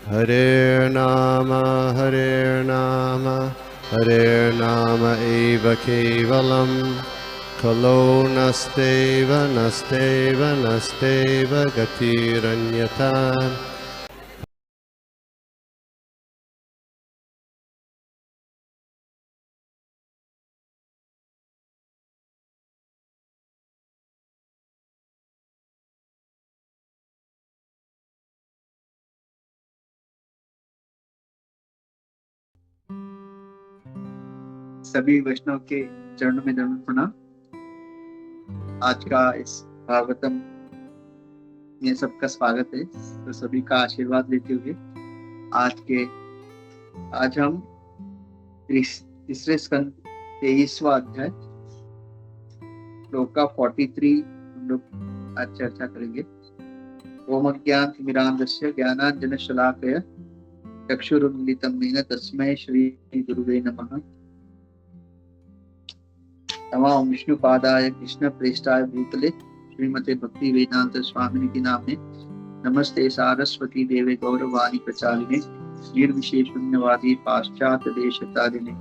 Hare Nama Hare Nama eva kevalam Kalo nasteva nasteva nasteva gatiranyata. सभी वैष्णव के चरणों में दंड प्रणाम। आज का इस भागवतम में सबका स्वागत है। तो सभी का आशीर्वाद लेते हुए आज हम तीसरे स्कंद 23वां अध्याय श्लोक का 43 हम लोग आज चर्चा करेंगे। ओम अज्ञानतिमिरान्धस्य ज्ञानाञ्जनशलाकया चक्षुरुन्मिलितं येन तस्मै श्री गुरुवे नमः। नमः विष्णुपादाय कृष्ण प्रेष्ठाय भूतले श्रीमते भक्ति वेदांत स्वामिनि की नामे। नमस्ते सारस्वती देवे गौरवाणी प्रचारिणे निर्विशेष शून्यवादी पाश्चात्य देशतारिणे।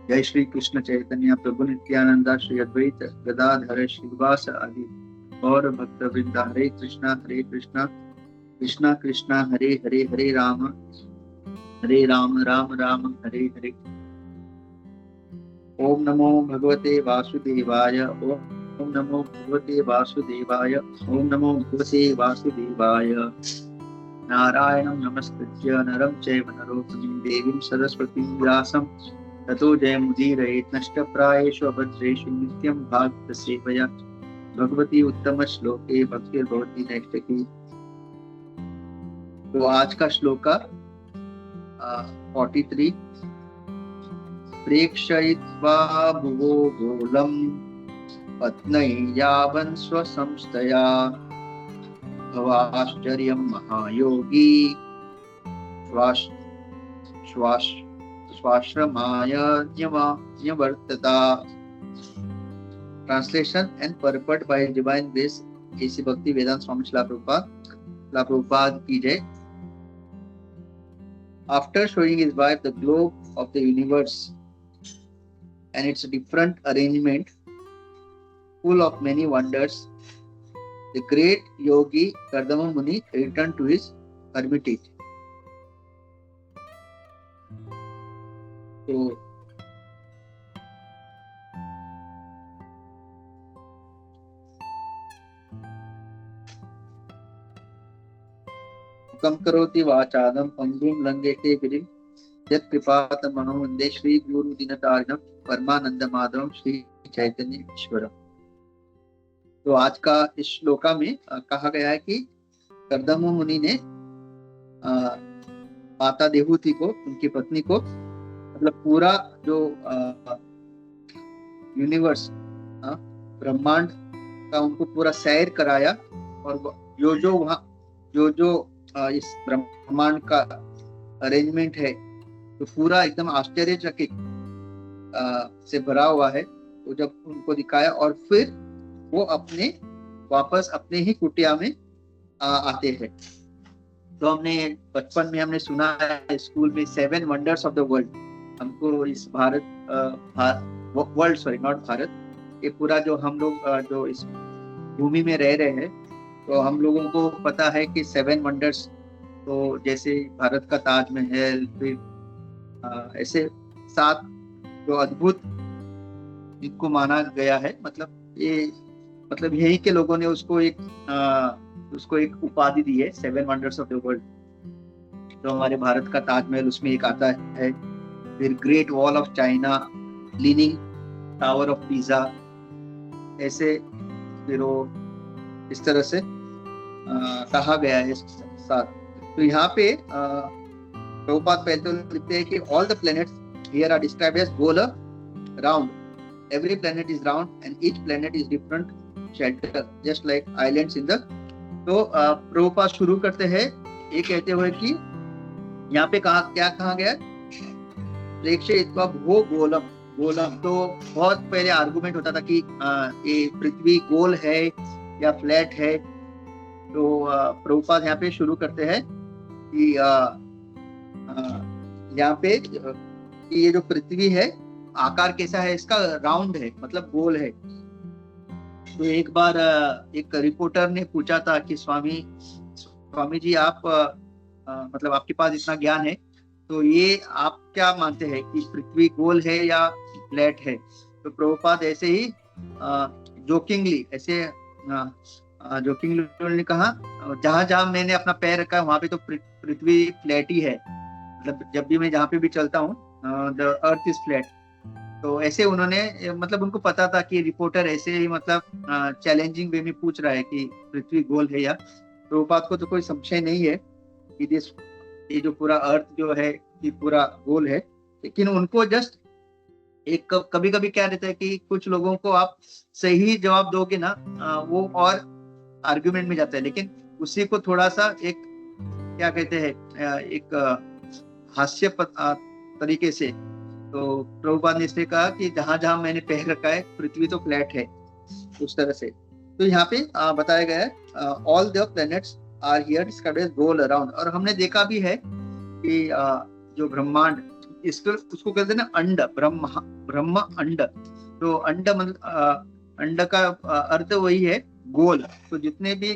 जय श्री कृष्ण चैतन्य प्रभु नित्यानंदा श्री अद्वैत गदाधर श्रीवास आदि और भक्त वृंद। हरे कृष्णा कृष्णा कृष्णा हरे हरे हरे राम राम राम हरे हरे। ओम नमो भगवते वासुदेवाय। ओम नमो भगवते वासुदेवाय। ओम नमो भगवते वासुदेवाय। नारायणं नमस्कृत्य नरं चैव नरोत्तमं देवीं सरस्वतीं व्यासं ततो जयमुदीरयेत्। नष्टप्रायेषु अभद्रेषु नित्यं भागवतसेवया भगवती उत्तम श्लोके भक्तिर्भवति नैष्ठिकी। तो आज का श्लोक 43। प्रेक्षयित्वा भुवो गोलं पत्नैयावन् स्वसंस्थया भवाश्चर्यं महायोगी स्वाश्रमाय न्यवर्तता। Translation and purport by Divine Grace A.C. Bhakti Vedanta Swami Srila Prabhupada ki jai. After showing his wife the globe of the universe and its different arrangement full of many wonders, the great yogi Kardama Muni returned to his hermitage. So, कम करोति वाचालं पंगुं लंघयते गिरिं यत्कृपातमहं वन्दे श्री गुरु दीनतारिणं परमानंद माधवं श्री चैतन्य ईश्वरम। तो आज का इस श्लोका में कहा गया है कि कर्दम मुनि ने माता देवहूति को, उनकी पत्नी को, मतलब पूरा जो यूनिवर्स ब्रह्मांड का उनको पूरा सैर कराया और जो इस ब्रह्मांड का अरेंजमेंट है तो पूरा एकदम आश्चर्यचकित से भरा हुआ है। वो जब उनको दिखाया और फिर वो वापस अपने ही कुटिया में आते हैं। तो हमने बचपन में हमने सुना है स्कूल में 7 वंडर्स ऑफ द वर्ल्ड। हमको इस वर्ल्ड सॉरी नॉट भारत, ये पूरा जो हम लोग जो इस भूमि में रह रहे हैं तो हम लोगों को पता है कि 7 वंडर्स, तो जैसे भारत का ताजमहल, फिर ऐसे 7 जो अद्भुत इनको माना गया है। मतलब यही के लोगों ने उसको एक उपाधि दी है 7 वंडर्स ऑफ द वर्ल्ड। तो हमारे भारत का ताजमहल उसमें एक आता है, फिर great wall of China, leaning tower of pizza, ऐसे फिर वो इस तरह से कहा गया है 7। तो यहाँ पे प्रभुपाद पहले तो लिखते हैं कि all the planets here are described as गोल round, every planet is round and each planet is different shelter just like islands in the. तो प्रभुपाद शुरू करते हैं ये कहते हुए कि यहाँ पे क्या कहा गया, प्रेक्षयित्वा भुवो गोलम। तो बहुत पहले आर्गुमेंट होता था कि ये पृथ्वी गोल है या फ्लैट है। तो प्रभुपाद यहाँ पे शुरू करते हैं कि यहाँ पे कि ये जो पृथ्वी है आकार कैसा है, इसका राउंड है, मतलब गोल है। तो एक बार एक रिपोर्टर ने पूछा था कि स्वामी जी आप मतलब आपके पास इतना ज्ञान है, तो ये आप क्या मानते हैं कि पृथ्वी गोल है या फ्लैट है? तो प्रभुपाद ऐसे ही जोकिंगली उन्होंने कहा, जहां जहां मैंने अपना पैर रखा है वहां पे तो पृथ्वी फ्लैट ही है, मतलब जब भी मैं जहाँ पे भी चलता हूँ द अर्थ इज फ्लैट। तो ऐसे उन्होंने, मतलब उनको पता था कि रिपोर्टर ऐसे ही मतलब चैलेंजिंग वे में पूछ रहा है कि पृथ्वी गोल है या। प्रभुपाद को तो कोई संशय नहीं है कि ये जो पूरा अर्थ जो है ये पूरा गोल है, लेकिन उनको जस्ट एक कभी कभी क्या रहता है कि कुछ लोगों को आप सही जवाब दोगे ना, वो और आर्ग्यूमेंट में जाता है, लेकिन उसी को थोड़ा सा एक क्या कहते हैं एक हास्य तरीके से, तो प्रभुपाद ने इसलिए कहा कि जहां जहां मैंने पैर रखा है पृथ्वी तो फ्लैट है, उस तरह से। तो यहाँ पे बताया गया है all the planets are here described as गोल अराउंड। और हमने देखा भी है कि जो ब्रह्मांड, इसको उसको कहते हैं ना अंड, ब्रह्म अंड। तो अंड मतलब अंड का अर्थ वही है गोल। तो जितने भी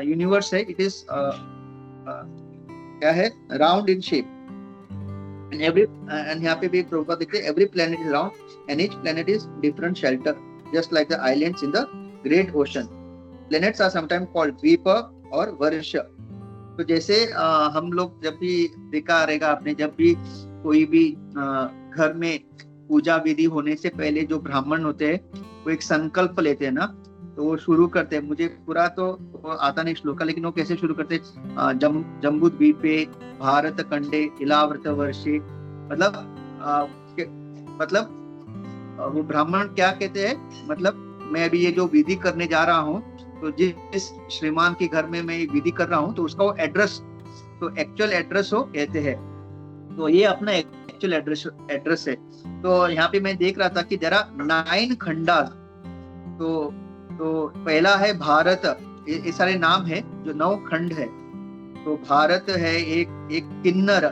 यूनिवर्स है इट इज क्या है, राउंड इन शेप। And यहाँ पे भी एक प्रभुपाद देखते हैं, every planet is round and each planet is different shelter just like the islands in the great ocean. Planets are sometimes called द्वीप और वर्ष। तो जैसे हम लोग जब भी देखा रहेगा आपने, जब भी कोई भी घर में पूजा विधि होने से पहले जो ब्राह्मण होते हैं वो एक संकल्प लेते हैं ना, तो वो शुरू करते हैं, मुझे पूरा तो आता नहीं श्लोका, लेकिन वो कैसे शुरू करते हैं, जम्बू द्वीपे भारत खंडे इलावर्त वर्षे, मतलब वो ब्राह्मण क्या कहते हैं, मतलब मैं अभी ये जो विधि करने जा रहा हूँ, तो जिस श्रीमान के घर में मैं ये विधि कर रहा हूँ तो उसका वो एड्रेस, तो एक्चुअल एड्रेस हो कहते हैं, तो ये अपना एक्चुअल एड्रेस है। तो यहाँ पे मैं देख रहा था कि जरा 9 खंडा, तो पहला है भारत, ये सारे नाम है जो 9 खंड है। तो भारत है एक किन्नर,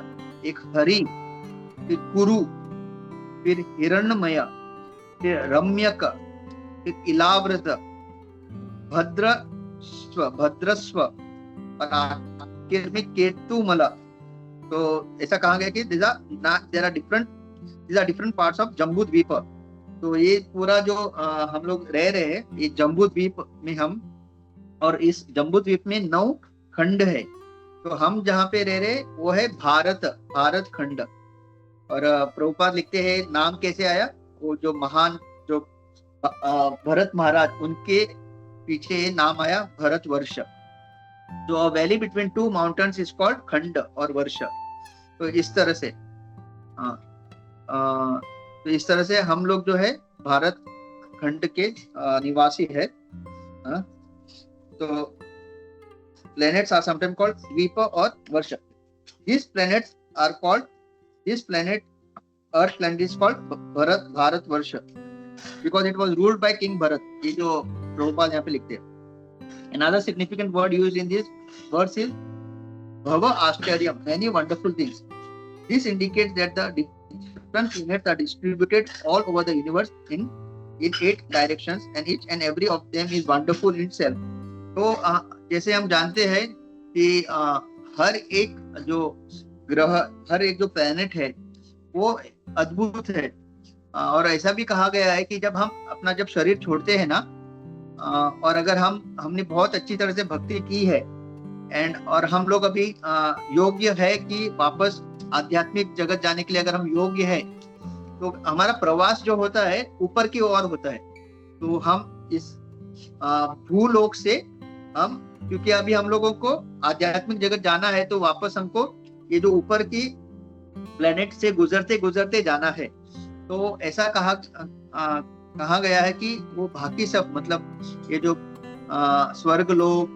एक हरि, फिर कुरु, फिर हिरण्मय, फिर रम्यक, फिर इलाव्रत, भद्रस्व और आखिर में केतुमला। तो ऐसा कहा गया कि there are different parts of Jambudvipa. तो ये पूरा जो हम लोग रह रहे हैं ये जम्बू द्वीप में हम, और इस जम्बू द्वीप में 9 खंड है। तो हम जहाँ पे रह रहे वो है भारत खंड। और प्रभुपाद लिखते हैं नाम कैसे आया, वो जो महान जो भरत महाराज, उनके पीछे नाम आया भरत वर्ष। जो valley between 2 mountains is called खंड और वर्ष। तो इस तरह से तो इस तरह से हम लोग जो है भारत खंड के निवासी है। तो planets are sometimes called द्वीप और वर्ष। These planets are called, this planet, Earth planet is called Bharat वर्ष because it was ruled by King Bharat। ये जो प्रभुपाद यहाँ पे लिखते हैं। Another significant word used in this verse is Bhava Ashcharyam, many wonderful things. This indicates that the different planets are distributed all over the universe in 8 directions and each and every of them is wonderful in itself। तो जैसे हम जानते हैं कि हर एक जो ग्रह, हर एक जो प्लैनेट है वो अद्भुत है। और ऐसा भी कहा गया है कि जब हम अपना जब शरीर छोड़ते हैं ना, और अगर हमने बहुत अच्छी तरह से भक्ति की है और हम लोग अभी योग्य है कि वापस आध्यात्मिक जगत जाने के लिए अगर हम योग्य है, तो हमारा प्रवास जो होता है ऊपर की ओर होता है। तो हम इस भूलोक से हम, क्योंकि अभी हम लोगों को आध्यात्मिक जगत जाना है, तो वापस हमको ये जो ऊपर की प्लेनेट से गुजरते गुजरते जाना है। तो ऐसा कहा गया है कि वो बाकी सब, मतलब ये जो स्वर्ग लोक,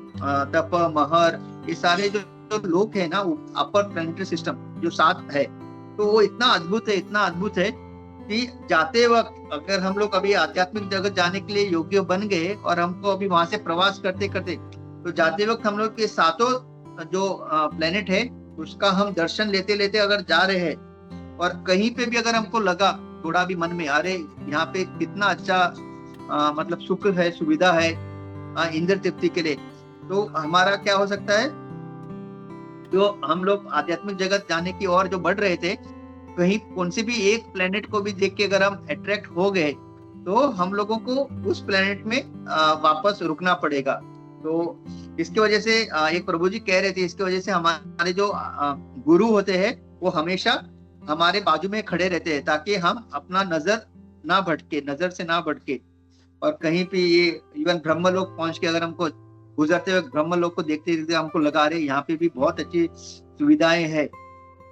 तप महर, ये सारे जो लोक है ना, अपर प्लैनेटरी सिस्टम जो 7 है, तो वो इतना अद्भुत है कि जाते वक्त अगर हम लोग अभी आध्यात्मिक जगत जाने के लिए योग्य बन गए और हमको अभी वहां से प्रवास करते करते, तो जाते वक्त हम लोग के 7 जो प्लेनेट है उसका हम दर्शन लेते लेते अगर जा रहे हैं और कहीं पे भी अगर हमको लगा थोड़ा भी मन में, अरे यहाँ पे कितना अच्छा मतलब सुख है, सुविधा है इंद्र तृप्ति के लिए, तो हमारा क्या हो सकता है, जो हम लोग आध्यात्मिक जगत जाने की ओर जो बढ़ रहे थे, कहीं कौन से भी एक प्लेनेट को भी देख के अगर हम अट्रैक्ट हो गए तो हम लोगों को उस प्लेनेट में वापस रुकना पड़ेगा। तो इसकी वजह से एक प्रभु जी कह रहे थे, इसकी वजह से हमारे जो गुरु होते हैं वो हमेशा हमारे बाजू में खड़े रहते हैं, ताकि हम अपना नजर से ना भटके। और कहीं पे ये इवन ब्रह्मलोक पहुंच के अगर हमको गुजरते हुए ब्रह्मलोक को देखते देखते हमको लगा रहे यहाँ पे भी बहुत अच्छी सुविधाएं हैं,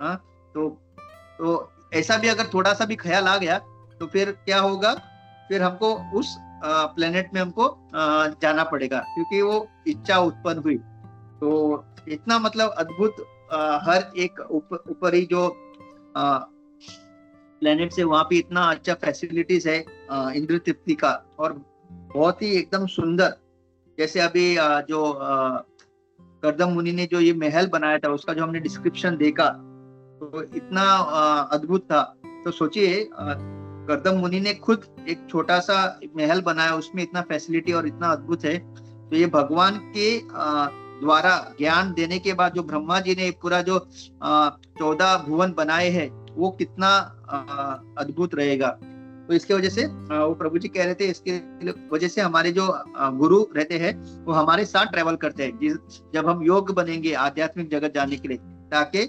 हाँ, तो ऐसा भी अगर थोड़ा सा भी ख्याल आ गया तो फिर क्या होगा, फिर हमको उस प्लेनेट में हमको जाना पड़ेगा, क्योंकि वो इच्छा उत्पन्न हुई। तो इतना मतलब अद्भुत हर एक ऊपरी जो प्लेनेट से वहां पे इतना अच्छा फैसिलिटीज है इंद्र तृप्ति का, और बहुत ही एकदम सुंदर। जैसे अभी जो कर्दम मुनि ने जो ये महल बनाया था उसका जो हमने डिस्क्रिप्शन देखा तो इतना अद्भुत था। तो सोचिए कर्दम मुनि ने खुद एक छोटा सा महल बनाया, उसमें इतना फैसिलिटी और इतना अद्भुत है। तो ये भगवान के द्वारा ज्ञान देने के बाद जो ब्रह्मा जी ने पूरा जो 14 भुवन बनाए हैं वो कितना अद्भुत रहेगा। तो इसके वजह से वो प्रभु जी कह रहे थे, इसके वजह से हमारे जो गुरु रहते हैं वो हमारे साथ ट्रेवल करते हैं जब हम योग बनेंगे आध्यात्मिक जगत जाने के लिए, ताकि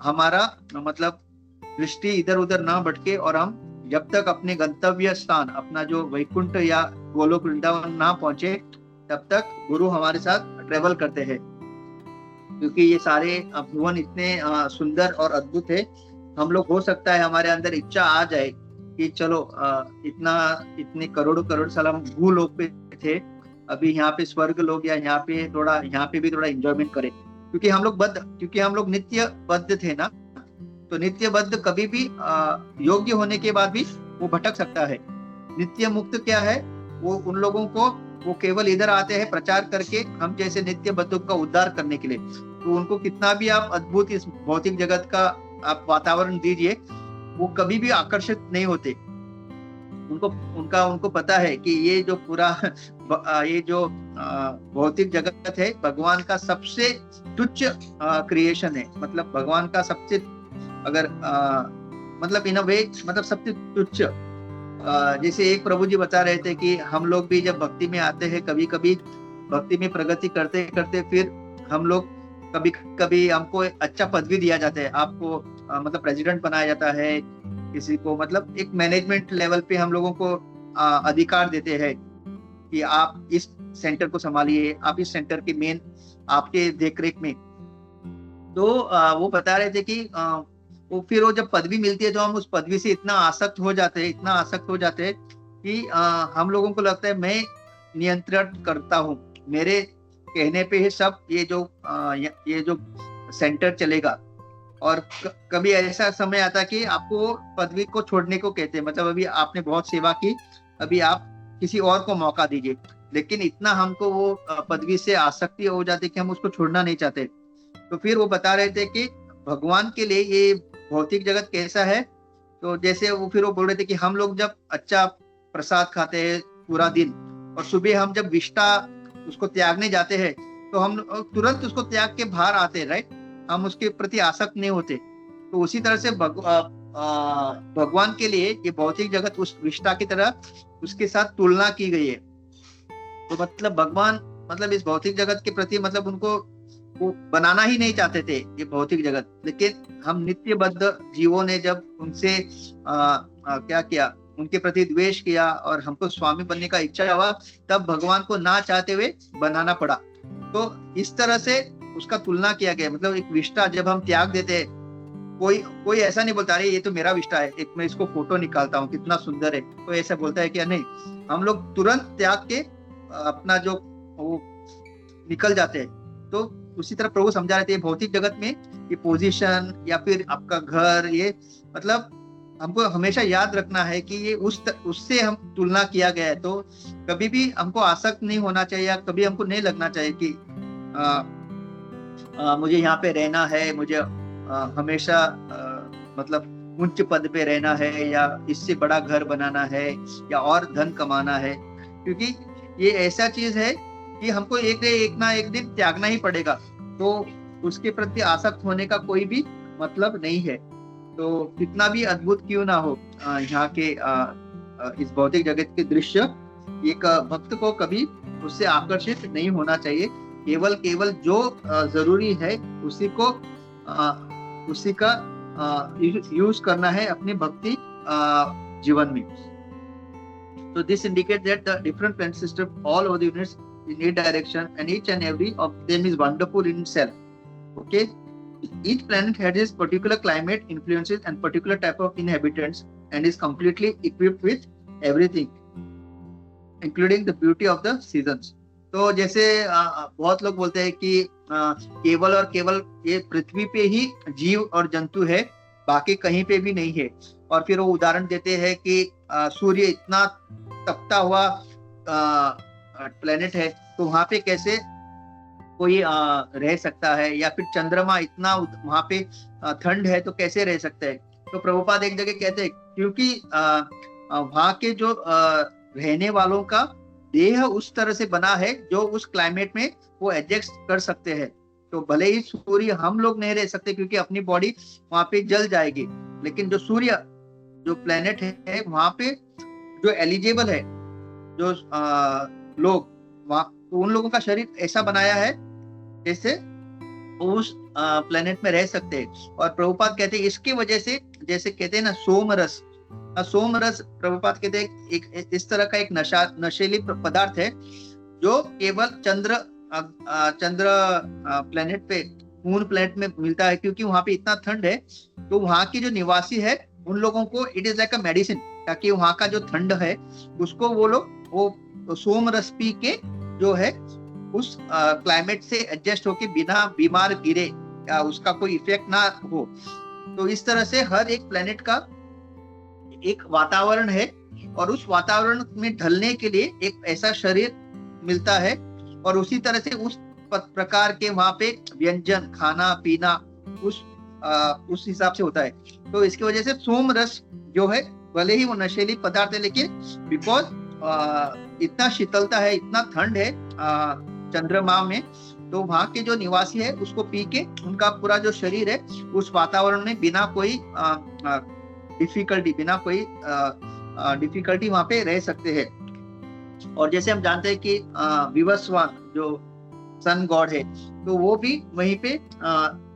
हमारा मतलब दृष्टि इधर उधर ना भटके और हम जब तक अपने गंतव्य स्थान, अपना जो वैकुंठ या गोलोक वृंदावन ना पहुंचे, तब तक गुरु हमारे साथ ट्रेवल करते हैं। क्योंकि ये सारे भुवन इतने सुंदर और अद्भुत है, हम लोग हो सकता है हमारे अंदर इच्छा आ जाए कि चलो इतने करोड़ साल हम भूलोक पे थे, अभी यहाँ पे स्वर्ग लोग या यहाँ पे भी थोड़ा एंजॉयमेंट करें। क्योंकि हम लोग नित्य बद्ध थे ना, तो नित्य बद्ध कभी भी योग्य होने के बाद भी वो भटक सकता है। नित्य मुक्त क्या है, वो उन लोगों को वो केवल इधर आते हैं प्रचार करके हम जैसे नित्य बद्धों का उद्धार करने के लिए। तो उनको कितना भी आप अद्भुत इस भौतिक जगत का आप वातावरण दीजिए, वो कभी भी आकर्षित नहीं होते। उनको पता है कि ये जो पूरा ये जो भौतिक जगत है भगवान का सबसे तुच्छ क्रिएशन है, मतलब भगवान का सबसे अगर मतलब इन अ वे मतलब सबसे तुच्छ। जैसे एक प्रभु जी बता रहे थे कि हम लोग भी जब भक्ति में आते हैं, कभी कभी भक्ति में प्रगति करते करते फिर हम लोग कभी कभी हमको अच्छा पदवी दिया जाता है, आपको मतलब प्रेसिडेंट बनाया जाता है, किसी को मतलब एक मैनेजमेंट लेवल पे हम लोगों को अधिकार देते हैं कि आप इस सेंटर को संभालिए, आप इस सेंटर के मेन आपके देखरेख में। तो वो बता रहे थे कि वो जब पदवी मिलती है तो हम उस पदवी से इतना आसक्त हो जाते हैं कि हम लोगों को लगता है मैं नियंत्रण करता हूँ, मेरे कहने पे ही सब ये जो सेंटर चलेगा। और कभी ऐसा समय आता है कि आपको पदवी को छोड़ने को कहते हैं, मतलब अभी आपने बहुत सेवा की, अभी आप किसी और को मौका दीजिए। लेकिन इतना हमको वो पदवी से आसक्ति हो जाती है कि हम उसको छोड़ना नहीं चाहते। तो फिर वो बता रहे थे कि भगवान के लिए ये भौतिक जगत कैसा है। तो जैसे वो बोल रहे थे कि हम लोग जब अच्छा प्रसाद खाते हैं पूरा दिन और सुबह हम जब विष्ठा उसको त्यागने जाते हैं तो हम तुरंत उसको त्याग के बाहर आते हैं, राइट, हम उसके प्रति आसक्त नहीं होते। तो उसी तरह से भगवान के लिए ये भौतिक जगत उस विष्ठा की तरह उसके साथ तुलना की गई है। तो मतलब भगवान मतलब इस भौतिक जगत के प्रति मतलब उनको वो बनाना ही नहीं चाहते थे ये भौतिक जगत। लेकिन हम नित्यबद्ध जीवों ने जब उनसे क्या किया, उनके प्रति द्वेष किया और हमको स्वामी बनने का इच्छा हुआ, तब भगवान को ना चाहते हुए बनाना पड़ा। तो इस तरह से उसका तुलना किया गया। मतलब एक विष्ठा जब हम त्याग देते हैं, कोई ऐसा नहीं बोलता अरे ये तो मेरा विष्ठा है, एक मैं इसको फोटो निकालता हूँ कितना सुंदर है, तो ऐसा बोलता है क्या? नहीं, हम लोग तुरंत त्याग के अपना जो वो निकल जाते हैं। तो उसी तरह प्रभु समझा रहे थे भौतिक जगत में ये पोजीशन या फिर आपका घर, ये मतलब हमको हमेशा याद रखना है कि ये उससे हम तुलना किया गया है। तो कभी भी हमको आसक्त नहीं होना चाहिए, या कभी हमको नहीं लगना चाहिए कि मुझे यहाँ पे रहना है, मुझे हमेशा मतलब उच्च पद पे रहना है, या इससे बड़ा घर बनाना है, या और धन कमाना है, क्योंकि ये ऐसा चीज है कि हमको एक ना एक दिन त्यागना ही पड़ेगा। तो उसके प्रति आसक्त होने का कोई भी मतलब नहीं है। तो कितना भी अद्भुत क्यों ना हो यहाँ के इस भौतिक जगत के दृश्य, एक भक्त को कभी उससे आकर्षित नहीं होना चाहिए। केवल जो जरूरी है उसी को उसी का यूज करना है अपने भक्ति जीवन में। So this indicates that the different planet system all over the universe in each direction, and each and every of them is wonderful in itself. Okay, each planet has its particular climate influences and particular type of inhabitants, and is completely equipped with everything, including the beauty of the seasons. तो जैसे बहुत लोग बोलते हैं कि केवल और केवल ये पृथ्वी पे ही जीव और जंतु है, बाकी कहीं पे भी नहीं है। और फिर वो उदाहरण देते हैं कि सूर्य इतना तपता हुआ प्लेनेट है, तो वहां पे कैसे कोई रह सकता है, या फिर चंद्रमा इतना वहां पे ठंड है तो कैसे रह सकता है। तो प्रभुपाद एक जगह कहते हैं क्योंकि वहां के जो रहने वालों का देह उस तरह से बना है जो उस क्लाइमेट में वो एडजस्ट कर सकते हैं। तो भले ही सूर्य हम लोग नहीं रह सकते क्योंकि अपनी बॉडी वहां पे जल जाएगी, लेकिन जो सूर्य जो प्लेनेट है वहां पे जो एलिजिबल है, जो लोग वहां, तो उन लोगों का शरीर ऐसा बनाया है जैसे उस प्लेनेट में रह सकते हैं। और प्रभुपाद कहते हैं इसकी वजह से, जैसे कहते हैं ना सोमरस, सोमरस प्रभुपाद कहते हैं एक इस तरह का एक नशीली पदार्थ है जो केवल चंद्र प्लेनेट पे, मून प्लेनेट में मिलता है, क्योंकि वहां पे इतना ठंड है। तो वहां की जो निवासी है उन लोगों को it is like a medicine, ताकि वहां का जो ठंड है उसको वो लोग वो सोमरस पी के जो है उस क्लाइमेट से एडजस्ट होके बिना बीमार गिरे या उसका कोई इफेक्ट ना हो। तो इस तरह से हर एक प्लेनेट का एक वातावरण है, और उस वातावरण में ढलने के लिए एक ऐसा शरीर मिलता है, और उसी तरह से उस प्रकार के वहां पे व्यंजन खाना पीना उस हिसाब से होता है। तो इसकी वजह से सोम रस जो है भले ही वो नशीली पदार्थ है, लेकिन बिकॉज इतना शीतलता है, इतना ठंड है चंद्रमा में, तो वहां के जो निवासी है उसको पी के उनका पूरा जो शरीर है उस वातावरण में बिना कोई डिफिकल्टी वहां पे रह सकते हैं। और जैसे हम जानते हैं कि विवस्वान जो सन गॉड है, तो वो भी वहीं पे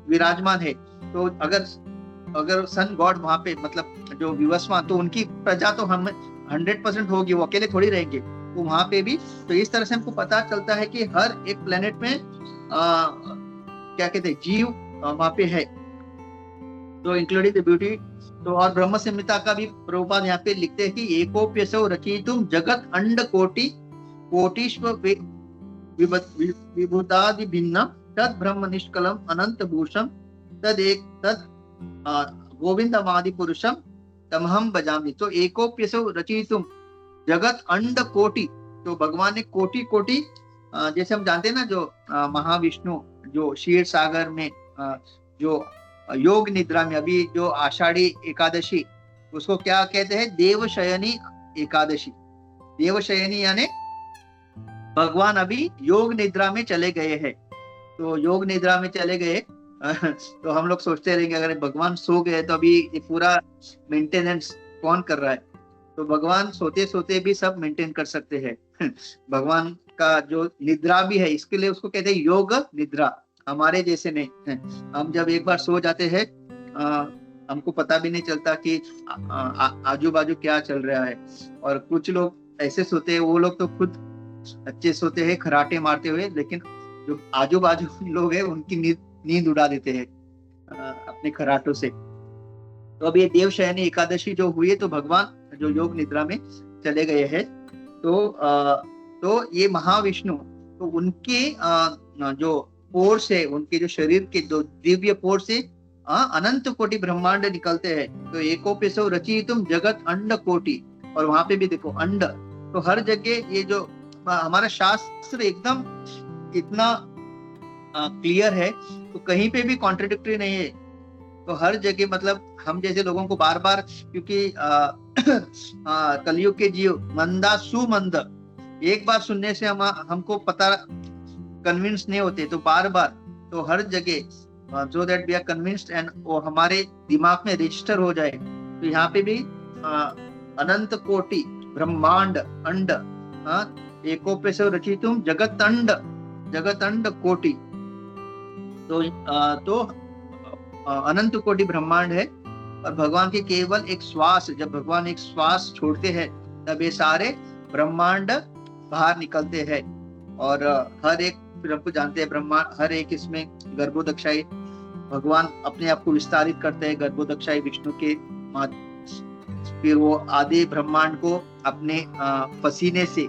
विराजमान है। तो अगर सन गॉड वहां पे मतलब जो विवस्वान, तो उनकी प्रजा तो हम 100% होगी, वो अकेले थोड़ी रहेंगे। तो वहां पे भी तो इस तरह से हमको पता चलता है कि हर एक प्लेनेट में क्या कहते हैं जीव वहां पे है, तो इंक्लूडिंग द ब्यूटी। तो और ब्रह्म संहिता का भी प्रभुपाद यहाँ पे लिखते हैं कि एकोप्यसो रचितुम जगत अंड कोटि कोटिश्व विभुतादि भिन्न तद ब्रह्म निष्कलम अनंत भूषम तद गोविंदमादि पुरुषम तमहम भजामि। तो एकोप्यसो रचितुम जगत अंड कोटि, तो भगवान ने कोटि कोटि, जैसे हम जानते हैं ना जो महाविष्णु जो क्षीर सागर में जो योग निद्रा में, अभी जो आषाढ़ी एकादशी उसको क्या कहते हैं, देवशयनी एकादशी। देवशयनी यानी भगवान अभी योग निद्रा में चले गए हैं। तो योग निद्रा में चले गए तो हम लोग सोचते रहेंगे अगर भगवान सो गए तो अभी ये पूरा मेंटेनेंस कौन कर रहा है। तो भगवान सोते सोते भी सब मेंटेन कर सकते हैं भगवान का जो निद्रा भी है, इसके लिए उसको कहते हैं योग निद्रा। हमारे जैसे नहीं, हम जब एक बार सो जाते हैं हमको पता भी नहीं चलता कि आजू बाजू क्या चल रहा है। और कुछ लोग ऐसे सोते हैं, वो लोग तो खुद अच्छे सोते हैं खराटे मारते हुए, लेकिन जो आजू बाजू लोग हैं उनकी नींद उड़ा देते हैं अपने खराटों से। तो अब ये देवशयनी एकादशी जो हुई है, तो भगवान जो योग निद्रा में चले गए हैं। तो ये महाविष्णु, तो उनके जो पोर से, उनके जो शरीर के जो दिव्य पोर से अनंत कोटि ब्रह्मांड निकलते हैं। तो एकोप्यसो रचितुम जगत अंड कोटि, और वहां पे भी देखो अंड, तो हर जगह ये जो हमारा शास्त्र एकदम इतना क्लियर है, तो कहीं पे भी कॉन्ट्रडिक्टरी नहीं है। तो हर जगह मतलब हम जैसे लोगों को बार बार, क्योंकि कलयुग के जीव मंदा सुमंद, एक बार सुनने से हमको पता कन्विंस नहीं होते, तो बार बार, तो हर जगह so that we are convinced and वो हमारे दिमाग में रजिस्टर हो जाए। तो यहाँ पे भी अनंत कोटि ब्रह्मांड अंड एकोपेशव रचितुम जगत अंड कोटि, तो अनंत कोटि ब्रह्मांड है, और भगवान के केवल एक श्वास, जब भगवान एक श्वास छोड़ते हैं तब ये सारे ब्रह्मांड बाहर निकलते हैं। और हर एक, फिर हमको जानते हैं ब्रह्मांड, हर एक इसमें गर्भोदक्षाई भगवान अपने आप को विस्तारित करते हैं, गर्भोदक्षाई विष्णु के फिर वो आधे ब्रह्मांड को अपने पसीने से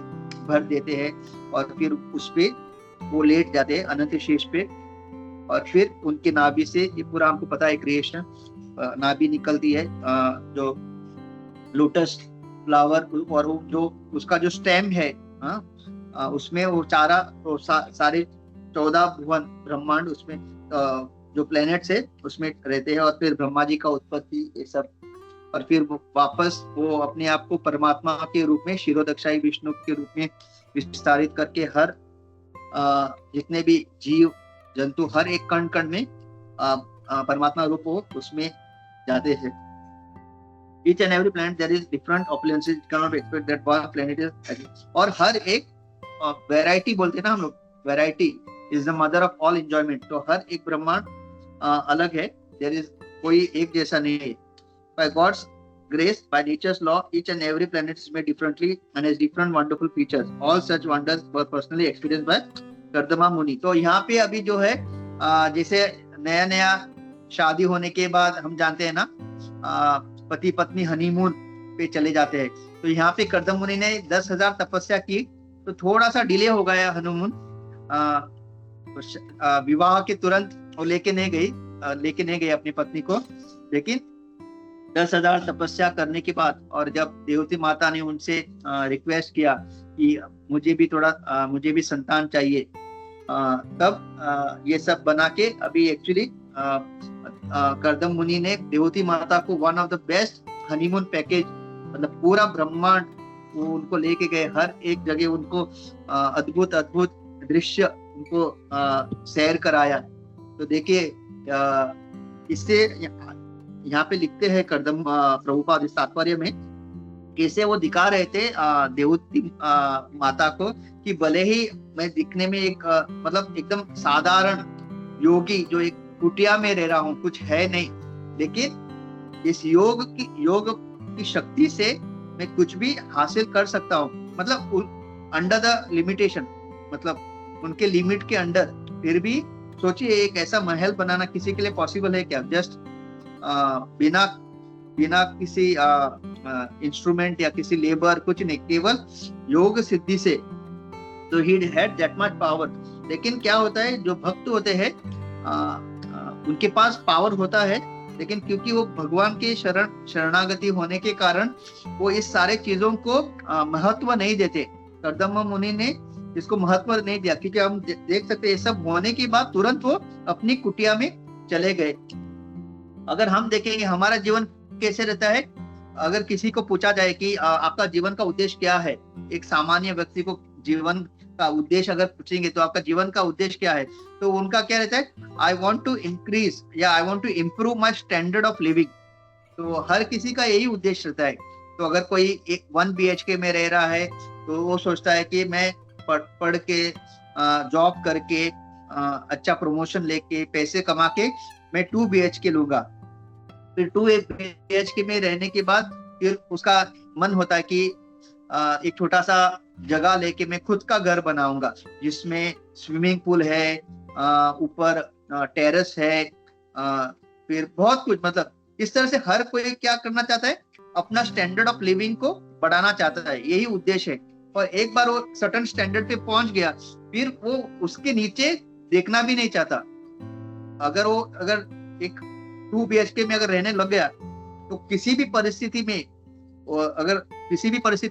भर देते हैं, और फिर उस पे वो लेट जाते हैं अनंत शेष पे, और फिर उनके नाभि से, ये पूरा हमको पता है क्रिएशन, नाभि निकलती है जो लोटस फ्लावर, और जो उसका जो स्टेम है उसमें वो सारे 14 भुवन ब्रह्मांड उसमें जो प्लेनेट्स है उसमें रहते हैं, और फिर ब्रह्मा जी का उत्पत्ति ये सब, और फिर वो वापस वो अपने आप को परमात्मा के रूप में शिरोदक्षाई विष्णु के रूप में विस्तारित करके हर जितने भी जीव जंतु हर एक कण कण में परमात्मा रूप हो उसमें जाते हैं। Each and every planet there is different opulences, you cannot expect that one planet is, और हर एक वैरायटी बोलते हैं ना हम लोग, variety is the mother of all enjoyment. तो हर एक ब्रह्मांड अलग है, देयर इज कोई एक जैसा नहीं है। By God's grace, by nature's law, each and every planet is made differently and has different wonderful features, all such wonders were personally experienced by Kardama Muni. तो यहाँ पे अभी जो है जैसे नया नया शादी होने के बाद हम जानते हैं ना पति पत्नी हनीमून पे चले जाते हैं, तो यहाँ पे कर्दम मुनि ने 10,000 तपस्या की, तो थोड़ा सा डिले हो गया हनीमून, विवाह के तुरंत वो लेके नहीं गई अपनी पत्नी को, लेकिन 10,000 तपस्या करने के बाद, और जब देवती माता ने उनसे रिक्वेस्ट किया कि मुझे भी संतान चाहिए, तब ये सब बना के अभी एक्चुअली कर्दम मुनि ने देवती माता को one of the best honeymoon package, मतलब पूरा ब्रह्मांड वो उनको लेके गए, हर एक जगह उनको अद्भुत अद्भुत दृश्य उनको सैर कराया। तो देखिए इससे यहाँ पे लिखते हैं कर्दम प्रभुपाद इस तात्पर्य में, कैसे वो दिखा रहे थे देवती माता को कि भले ही मैं दिखने में एक मतलब एकदम साधारण योगी जो एक कुटिया में रह रहा हूँ, कुछ है नहीं, लेकिन इस योग की शक्ति से मैं कुछ भी हासिल कर सकता हूँ, मतलब अंडर द लिमिटेशन, मतलब उनके लिमिट के अंडर। फिर भी सोचिए एक ऐसा महल बनाना किसी के लिए पॉसिबल है क्या? जस्ट बिना किसी इंस्ट्रूमेंट या किसी लेबर, कुछ नहीं, केवल योग सिद्धि से। तो he had that much power. लेकिन क्या होता है, जो भक्त होते हैं उनके पास पावर होता है, लेकिन क्योंकि वो भगवान के शरणागति होने के कारण वो इस सारे चीजों को महत्व नहीं देते। कर्दम मुनि ने इसको महत्व नहीं दिया, क्योंकि हम देख सकते हैं ये सब होने के बाद तुरंत वो अपनी कुटिया में चले गए। अगर हम देखेंगे हमारा जीवन कैसे रहता है, अगर किसी को पूछा जाए कि आपका जीवन का उद्देश्य क्या है, एक सामान्य व्यक्ति को जीवन का उद्देश्य अगर पूछेंगे तो आपका जीवन का उद्देश्य क्या है, तो उनका क्या रहता है, आई वॉन्ट टू इंक्रीज या I want to improve my standard of living. तो हर किसी का यही उद्देश्य रहता है। तो अगर कोई 1 BHK में रह रहा है तो वो सोचता है कि मैं पढ़ के जॉब करके अच्छा प्रमोशन लेके पैसे कमा के मैं 2 BHK लूंगा। फिर 2 BHK में रहने के बाद फिर उसका मन होता है कि एक छोटा सा जगह लेके मैं खुद का घर बनाऊंगा, जिसमें स्विमिंग पूल है, ऊपर टेरेस है, फिर बहुत कुछ, मतलब इस तरह से हर कोई क्या करना चाहता है, अपना स्टैंडर्ड ऑफ लिविंग को बढ़ाना चाहता है, यही उद्देश्य है। और एक बार वो सर्टेन स्टैंडर्ड पे पहुंच गया, फिर वो उसके नीचे देखना भी नहीं चाहता। अगर एक 2 BHK में अगर रहने लग गया तो किसी भी परिस्थिति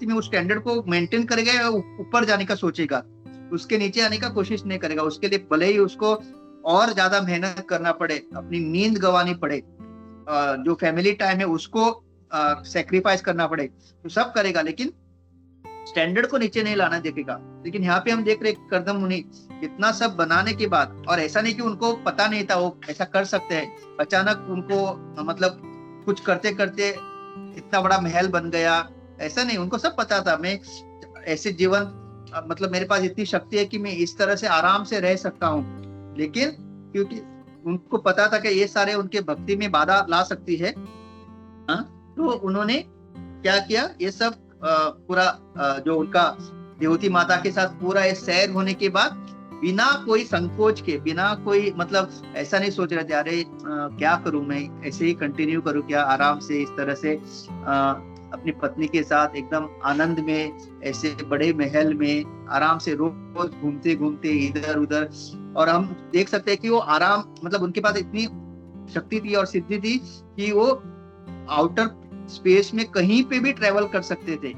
में उस स्टैंडर्ड को मेंटेन करेगा या ऊपर जाने का सोचेगा, उसके नीचे आने का कोशिश नहीं करेगा। उसके लिए भले ही उसको और ज्यादा मेहनत करना पड़े, अपनी नींद गंवानी पड़े, जो फैमिली टाइम है उसको सेक्रीफाइस करना पड़े, तो सब करेगा, लेकिन स्टैंडर्ड को नीचे नहीं लाना देखेगा। लेकिन यहाँ पे हम देख रहे करदम मुनि इतना सब बनाने के बाद, और ऐसा नहीं कि उनको पता नहीं था वो ऐसा कर सकते हैं, अचानक उनको मतलब कुछ करते करते इतना बड़ा महल बन गया, ऐसा नहीं, उनको सब पता था मैं ऐसे जीवन मतलब मेरे पास इतनी शक्ति है कि मैं इस तरह से आराम से रह सकता हूँ। लेकिन क्योंकि उनको पता था कि ये सारे उनके भक्ति में बाधा ला सकती है, तो उन्होंने क्या किया, ये सब पूरा जो उनका देवती माता के साथ पूरा ये सैर होने के बाद बिना कोई संकोच के, बिना कोई मतलब ऐसा नहीं सोच रहे थे अरे क्या करूं मैं, ऐसे ही कंटिन्यू करूं क्या, आराम से इस तरह से अपनी पत्नी के साथ एकदम आनंद में ऐसे बड़े महल में आराम से रोज घूमते घूमते इधर उधर। और हम देख सकते हैं कि वो आराम मतलब उनके पास इतनी शक्ति थी और सिद्धि थी कि वो आउटर स्पेस में कहीं पे भी ट्रेवल कर सकते थे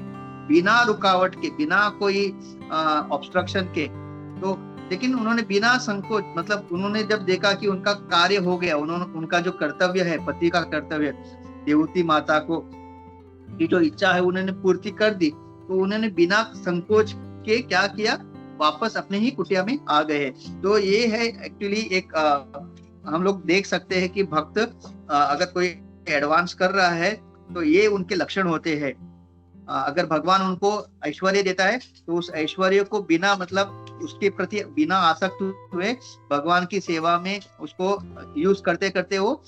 बिना रुकावट के, बिना कोई ऑब्स्ट्रक्शन के। तो लेकिन उन्होंने बिना संकोच मतलब उन्होंने जब देखा कि उनका कार्य हो गया, उन्होंने उनका जो कर्तव्य है, पति का कर्तव्य, देवती माता को की जो इच्छा है उन्होंने पूर्ति कर दी, तो उन्होंने बिना संकोच के क्या किया, वापस अपने ही कुटिया में आ गए। तो ये है एक्चुअली एक हम लोग देख सकते हैं कि भक्त अगर कोई एडवांस कर रहा है तो ये उनके लक्षण होते हैं। अगर भगवान उनको ऐश्वर्य देता है तो उस ऐश्वर्य को बिना मतलब उसके प्रति बिना आसक्त हुए भगवान की सेवा में उसको यूज करते करते वो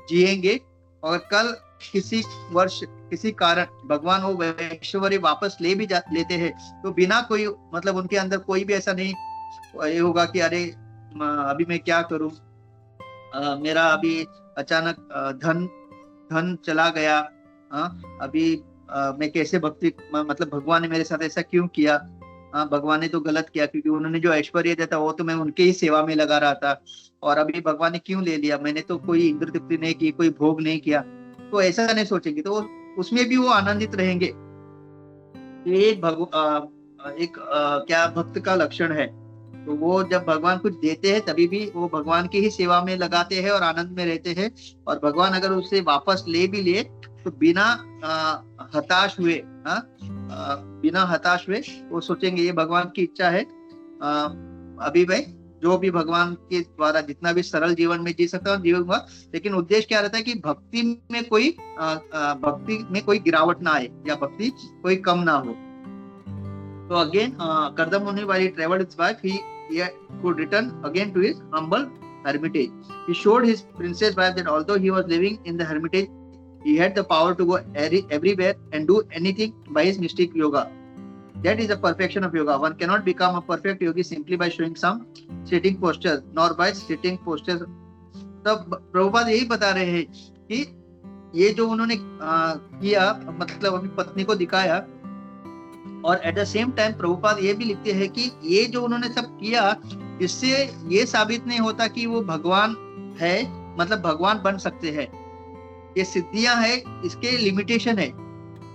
जिएंगे, और कल किसी वर्ष किसी कारण भगवान वो ऐश्वर्य वापस लेते हैं तो बिना कोई मतलब उनके अंदर कोई भी ऐसा नहीं ये होगा कि अरे अभी मैं क्या करूं, मेरा अभी अचानक धन चला गया, अभी मैं कैसे भक्ति मतलब भगवान ने मेरे साथ ऐसा क्यों किया, भगवान ने तो गलत किया क्योंकि उन्होंने जो ऐश्वर्य दिया था वो तो मैं उनके ही सेवा में लगा रहा था, और अभी भगवान ने क्यों ले लिया, मैंने तो कोई इंद्र तृप्ति नहीं की, कोई भोग नहीं किया। तो ऐसा नहीं सोचेंगे तो उसमें भी वो आनंदित रहेंगे। ये एक क्या भक्त का लक्षण है। तो वो जब भगवान कुछ देते हैं तभी भी वो भगवान की ही सेवा में लगाते हैं और आनंद में रहते हैं, और भगवान अगर उससे वापस ले भी लिए तो बिना हताश हुए, बिना हताश हुए वो सोचेंगे ये भगवान की इच्छा है, अभी भाई जो भी भगवान के द्वारा जितना भी सरल जीवन में जी सकता हूँ जीवन हुआ। लेकिन उद्देश्य क्या रहता है कि भक्ति में कोई गिरावट ना आए या भक्ति कोई कम ना हो। So again, Kardam Muni, while he traveled his wife, he could return again to his humble hermitage. He showed his princess wife that although he was living in the hermitage, he had the power to go everywhere and do anything by his mystic yoga. That is the perfection of yoga. One cannot become a perfect yogi simply by showing some sitting postures, nor by sitting postures. तब प्रभुपाद यही बता रहे हैं कि ये जो उन्होंने किया मतलब अपनी पत्नी को दिखाया, और at the same time Prabhupada ये भी लिखते हैं कि ये जो उन्होंने सब किया इससे ये साबित नहीं होता कि वो भगवान है, मतलब भगवान बन सकते हैं। ये सिद्धियां है, इसके लिमिटेशन है।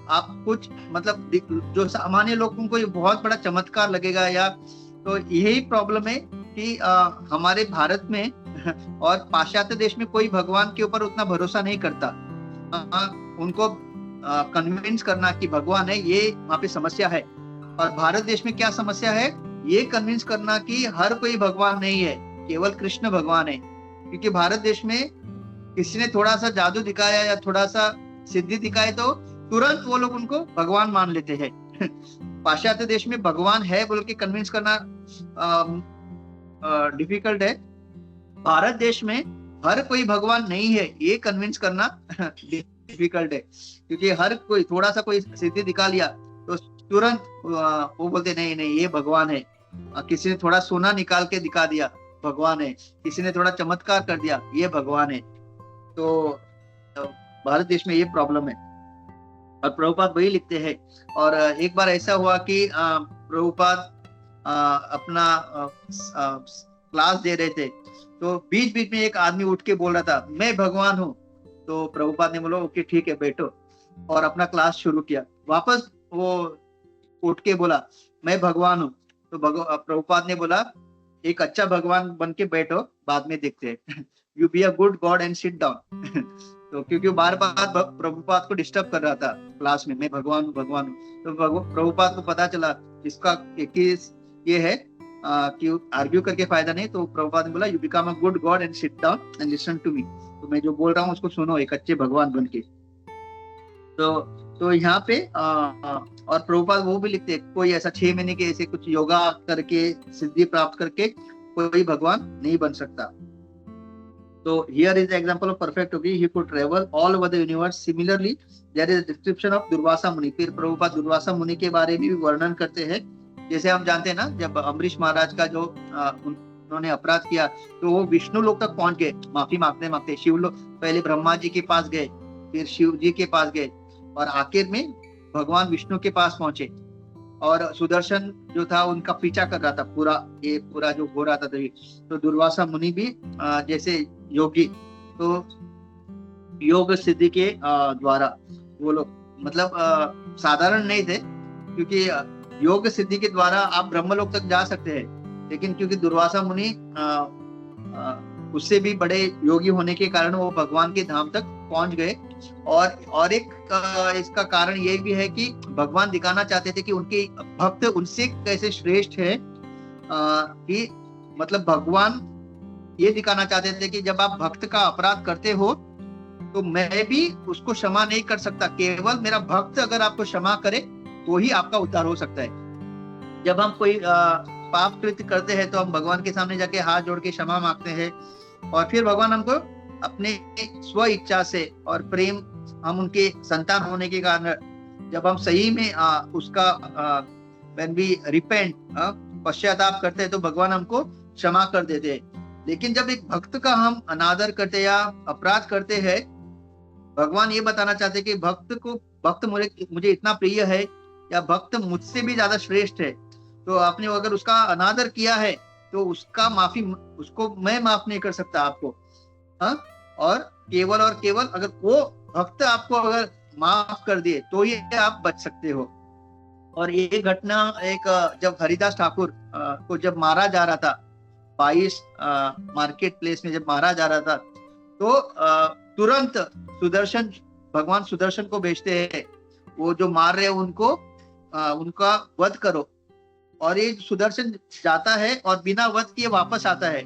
आप कुछ मतलब जो सामान्य लोगों को ये बहुत बड़ा चमत्कार लगेगा, या तो यही प्रॉब्लम है कि हमारे भारत में और पाश्चात्य देश में कोई भगवान के ऊपर उतना भरोसा नहीं करता। उनको कन्विंस करना कि भगवान है ये वहां पे समस्या है। और भारत देश में क्या समस्या है, ये कन्विंस करना कि हर कोई भगवान नहीं है, केवल कृष्ण भगवान है। क्योंकि भारत देश में किसी ने थोड़ा सा जादू दिखाया या थोड़ा सा सिद्धि दिखाए तो तुरंत वो लोग उनको भगवान मान लेते हैं। पाश्चात्य देश में भगवान है बोल के कन्विंस करना डिफिकल्ट है। भारत देश में हर कोई भगवान नहीं है ये कन्विंस करना डिफिकल्ट है। क्योंकि हर कोई थोड़ा सा कोई सिद्धि दिखा लिया तो तुरंत वो बोलते नहीं नहीं ये भगवान है। किसी ने थोड़ा सोना निकाल के दिखा दिया भगवान है, किसी ने थोड़ा चमत्कार कर दिया ये भगवान है। तो भारत देश में ये प्रॉब्लम है और प्रभुपाद वही लिखते हैं। और एक बार ऐसा हुआ कि प्रभुपाद अपना क्लास दे रहे थे तो बीच बीच में एक आदमी उठ के बोल रहा था मैं भगवान हूँ। तो प्रभुपाद ने बोला ओके ठीक है बैठो, और अपना क्लास शुरू किया। वापस वो उठ के बोला मैं भगवान हूँ। तो प्रभुपाद ने बोला एक अच्छा भगवान बन के बैठो, बाद में देखते हैं। You be a good god and sit down. तो क्योंकि बार बार प्रभुपाद को डिस्टर्ब कर रहा था क्लास में, मैं भगवान हूँ भगवान हूँ। तो प्रभुपाद को पता चला इसका केस ये है कि आर्ग्यू करके फायदा नहीं। तो प्रभुपाद ने बोला you become a good god and sit down and listen to me. तो मैं जो बोल रहा हूँ उसको सुनो एक अच्छे भगवान बन के। तो यहाँ पे और प्रभुपाद वो भी लिखते हैं कोई ऐसा 6 महीने के ऐसे कुछ योगा करके सिद्धि प्राप्त करके कोई भगवान नहीं बन सकता। तो here is example of perfect yogi, he could travel all over the universe. Similarly there is description of Durvasa Muni. फिर प्रभुपाद दुर्वासा मुनि के बारे में भी वर्णन करते हैं। जैसे हम जानते हैं ना, जब अम्बरीश महाराज का जो उन्होंने अपराध किया तो वो विष्णु लोक तक पहुंच गए माफी मांगते मांगते। शिव लोग पहले ब्रह्मा जी के पास गए, फिर शिव जी के पास गए और आखिर में भगवान विष्णु के पास पहुंचे। और सुदर्शन जो था उनका पीछा कर रहा था पूरा जो हो रहा था तभी। तो दुर्वासा मुनि भी जैसे योगी, तो योग सिद्धि के द्वारा वो लोग मतलब साधारण नहीं थे, क्योंकि योग सिद्धि के द्वारा आप ब्रह्मलोक तक जा सकते हैं। लेकिन क्योंकि दुर्वासा मुनि उससे भी बड़े योगी होने के कारण वो भगवान के धाम तक पहुंच गए। और एक इसका कारण ये भी है कि भगवान दिखाना चाहते थे कि उनके भक्त उनसे कैसे श्रेष्ठ है। कि मतलब भगवान ये दिखाना चाहते थे कि जब आप भक्त का अपराध करते हो तो मैं भी उसको क्षमा नहीं कर सकता, केवल मेरा भक्त अगर आपको क्षमा करे तो ही आपका उद्धार हो सकता है। जब हम कोई पाप कृत्य करते हैं तो हम भगवान के सामने जाके हाथ जोड़ के क्षमा मांगते हैं और फिर भगवान हमको अपने स्व इच्छा से और प्रेम, हम उनके संतान होने के कारण जब हम सही में उसका when we repent पश्चाताप करते हैं तो भगवान हमको क्षमा कर देते हैं। लेकिन जब एक भक्त का हम अनादर करते या अपराध करते हैं, भगवान ये बताना चाहते हैं कि भक्त मुझे इतना प्रिय है या भक्त मुझसे भी ज्यादा श्रेष्ठ है। तो आपने अगर उसका अनादर किया है तो उसको मैं माफ नहीं कर सकता आपको। और केवल अगर वो भक्त आपको अगर माफ कर दिए तो ही आप बच सकते हो। और ये घटना जब हरिदास ठाकुर को जब मारा जा रहा था 22 मार्केट प्लेस में जब मारा जा रहा था, तो तुरंत भगवान सुदर्शन को भेजते हैं, वो जो मार रहे हैं उनका वध करो। और ये सुदर्शन जाता है और बिना वध किए वापस आता है।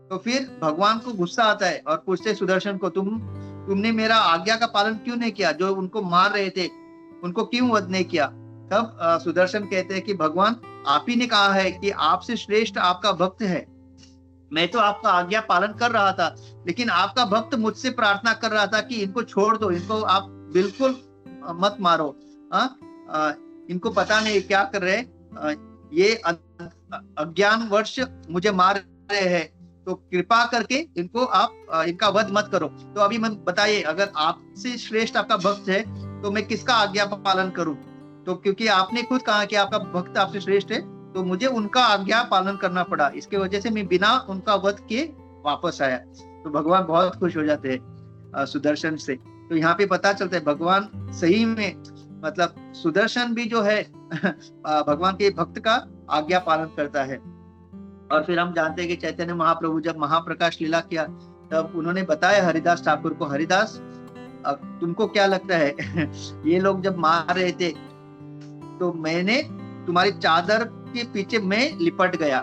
तो फिर भगवान को गुस्सा आता है और पूछते सुदर्शन को, तुमने मेरा आज्ञा का पालन क्यों नहीं किया? जो उनको मार रहे थे उनको क्यों वध नहीं किया? तब सुदर्शन कहते हैं कि भगवान आप ही ने कहा है कि आपसे श्रेष्ठ आपका भक्त है। मैं तो आपका आज्ञा पालन कर रहा था, लेकिन आपका भक्त मुझसे प्रार्थना कर रहा था कि इनको छोड़ दो, इनको आप बिल्कुल मत मारो। इनको पता नहीं क्या कर रहे, ये अज्ञान वर्ष मुझे मार रहे हैं, तो कृपा करके इनको आप इनका वध मत करो। तो अभी मैं बताइए, अगर आपसे श्रेष्ठ आपका भक्त है तो मैं किसका आज्ञा पालन करूं? तो क्योंकि आपने खुद कहा कि आपका भक्त आपसे श्रेष्ठ है, तो मुझे उनका आज्ञा पालन करना पड़ा। इसके वजह से मैं बिना उनका वध किए वापस आया। तो भगवान बहुत खुश हो जाते हैं सुदर्शन से। तो यहाँ पे पता चलता है भगवान सही में मतलब सुदर्शन भी जो है भगवान के भक्त का आज्ञा पालन करता है। और फिर हम जानते हैं कि चैतन्य महाप्रभु जब महाप्रकाश लीला किया तब उन्होंने बताया हरिदास ठाकुर को, हरिदास तुमको क्या लगता है ये लोग जब मार रहे थे तो मैंने तुम्हारी चादर के पीछे मैं लिपट गया।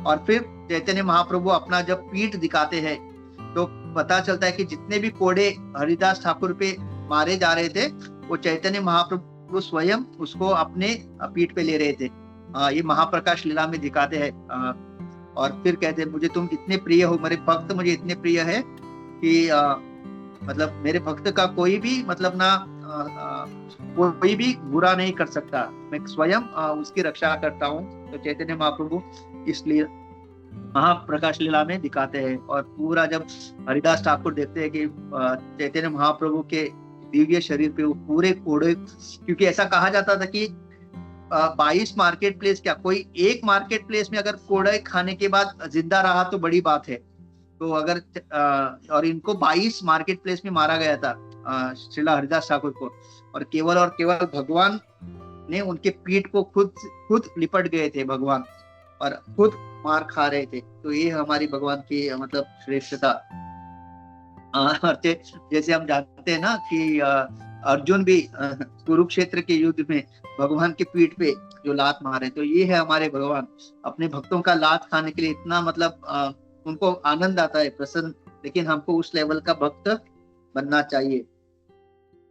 और फिर चैतन्य महाप्रभु अपना जब पीठ दिखाते हैं तो पता चलता है कि जितने भी कोड़े हरिदास ठाकुर पे मारे जा रहे थे वो चैतन्य महाप्रभु स्वयं उसको अपने पीठ पे ले रहे थे। ये महाप्रकाश लीला में दिखाते हैं। और फिर कहते हैं मुझे तुम इतने प्रिय हो, मेरे भक्त मुझे इतने प्रिय है कि मतलब मेरे भक्त का कोई भी मतलब ना कोई भी बुरा नहीं कर सकता, मैं स्वयं उसकी रक्षा करता हूँ। तो चैतन्य महाप्रभु इसलिए महाप्रकाश लीला में दिखाते हैं। और पूरा जब हरिदास ठाकुर देखते हैं कि चैतन्य महाप्रभु के दिव्य शरीर पे वो पूरे कोड़े, क्योंकि ऐसा कहा जाता था कि 22 मार्केट प्लेस क्या, कोई एक मार्केट प्लेस में अगर कोड़े खाने के बाद जिंदा रहा तो बड़ी बात है। तो अगर और इनको 22 मार्केट प्लेस में मारा गया था श्रीला हरिदास ठाकुर को, और केवल भगवान ने उनके पीठ को खुद लिपट गए थे भगवान। और खुद मार खा रहे थे। तो ये हमारी भगवान की मतलब श्रेष्ठता। जैसे हम जानते हैं ना कि अर्जुन भी कुरुक्षेत्र के युद्ध में भगवान के पीठ पे जो लात मारे, तो ये है हमारे भगवान। अपने भक्तों का लात खाने के लिए इतना मतलब उनको आनंद आता है, प्रसन्न। लेकिन हमको उस लेवल का भक्त बनना चाहिए।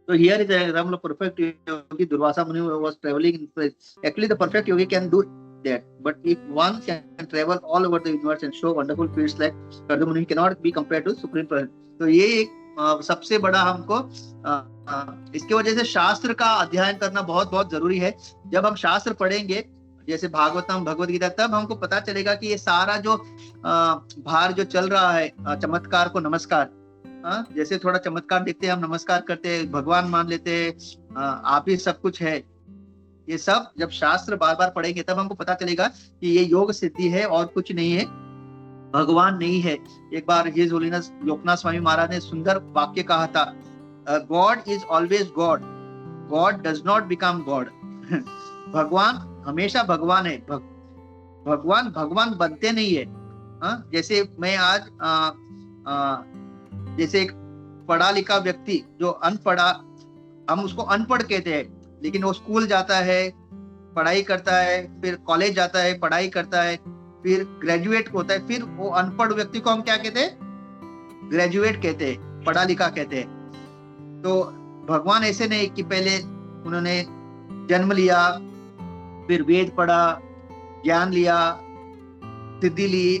So here is an example of perfect yogi. Durvasa Muni was traveling in space. Actually, the perfect yogi can do that. But if one can travel all over the universe and show wonderful feats like Karda Muni, cannot be compared to Supreme Person. तो ये एक सबसे बड़ा हमको इसके वजह से शास्त्र का अध्ययन करना बहुत बहुत जरूरी है। जब हम शास्त्र पढ़ेंगे जैसे भागवतम, भगवद गीता, तब हमको पता चलेगा कि ये सारा जो भार जो चल रहा है, चमत्कार को नमस्कार, जैसे थोड़ा चमत्कार देखते हैं हम, नमस्कार करते हैं, भगवान मान लेते हैं, आप ही सब कुछ है। ये सब जब शास्त्र बार बार पढ़ेंगे तब हमको पता चलेगा कि ये योग सिद्धि है और कुछ नहीं है, भगवान नहीं है। एक बार हिज होलीनेस लोकनाथ स्वामी महाराज ने सुंदर वाक्य कहा था, God is always God, God does not become God. भगवान हमेशा भगवान है, भगवान भगवान बनते नहीं है। जैसे मैं आज जैसे एक पढ़ा लिखा व्यक्ति जो अनपढ़ा, हम उसको अनपढ़ कहते हैं, लेकिन वो स्कूल जाता है, पढ़ाई करता है, फिर कॉलेज जाता है, पढ़ाई करता है, फिर ग्रेजुएट होता है, फिर वो अनपढ़ व्यक्ति को हम क्या कहते हैं? ग्रेजुएट कहते हैं, पढ़ा लिखा कहते हैं। तो भगवान ऐसे नहीं कि पहले उन्होंने जन्म लिया, फिर वेद पढ़ा, ज्ञान लिया, सिद्धि ली,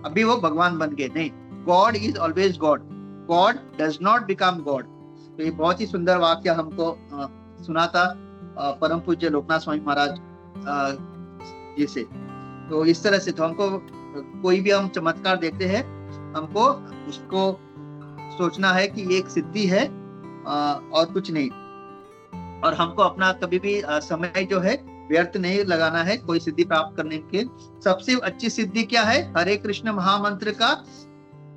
अभी वो भगवान बन गए। नहीं, God is always God, God does not become God. तो ये बहुत ही सुंदर वाक्य हमको सुनाता परम पूज्य लोकनाथ स्वामी महाराज जी से। तो इस तरह से तो हमको कोई भी हम चमत्कार देखते हैं, हमको उसको सोचना है कि ये एक सिद्धि है और कुछ नहीं। और हमको अपना कभी भी समय जो है व्यर्थ नहीं लगाना है कोई सिद्धि प्राप्त करने के। सबसे अच्छी सिद्धि क्या है? हरे कृष्ण महामंत्र का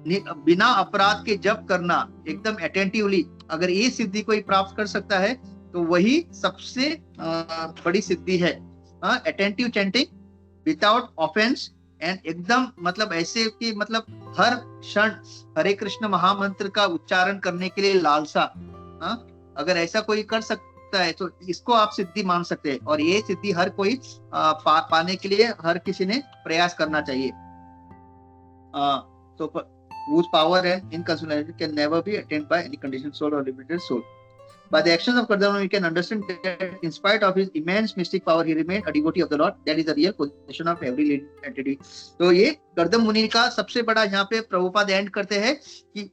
बिना अपराध के जप करना, एकदम अटेंटिवली। अगर ये सिद्धि कोई प्राप्त कर सकता है तो वही सबसे बड़ी सिद्धि है। Attentive chanting without offence and एकदम मतलब ऐसे कि मतलब हर क्षण हरे कृष्ण महामंत्र का उच्चारण करने के लिए लालसा। अगर ऐसा कोई कर सकता है तो इसको आप सिद्धि मान सकते हैं। और ये सिद्धि हर कोई पाने के लिए हर किसी ने प्रयास करना चाहिए। So whose power and inconsolability can never be attained by any conditioned soul or limited soul. By the actions of Kardama, we can understand that in spite of his immense mystic power, he remained a devotee of the Lord. That is the real position of every living entity. तो ये कर्दम मुनि का सबसे बड़ा यहाँ पे Prabhupada and करते हैं कि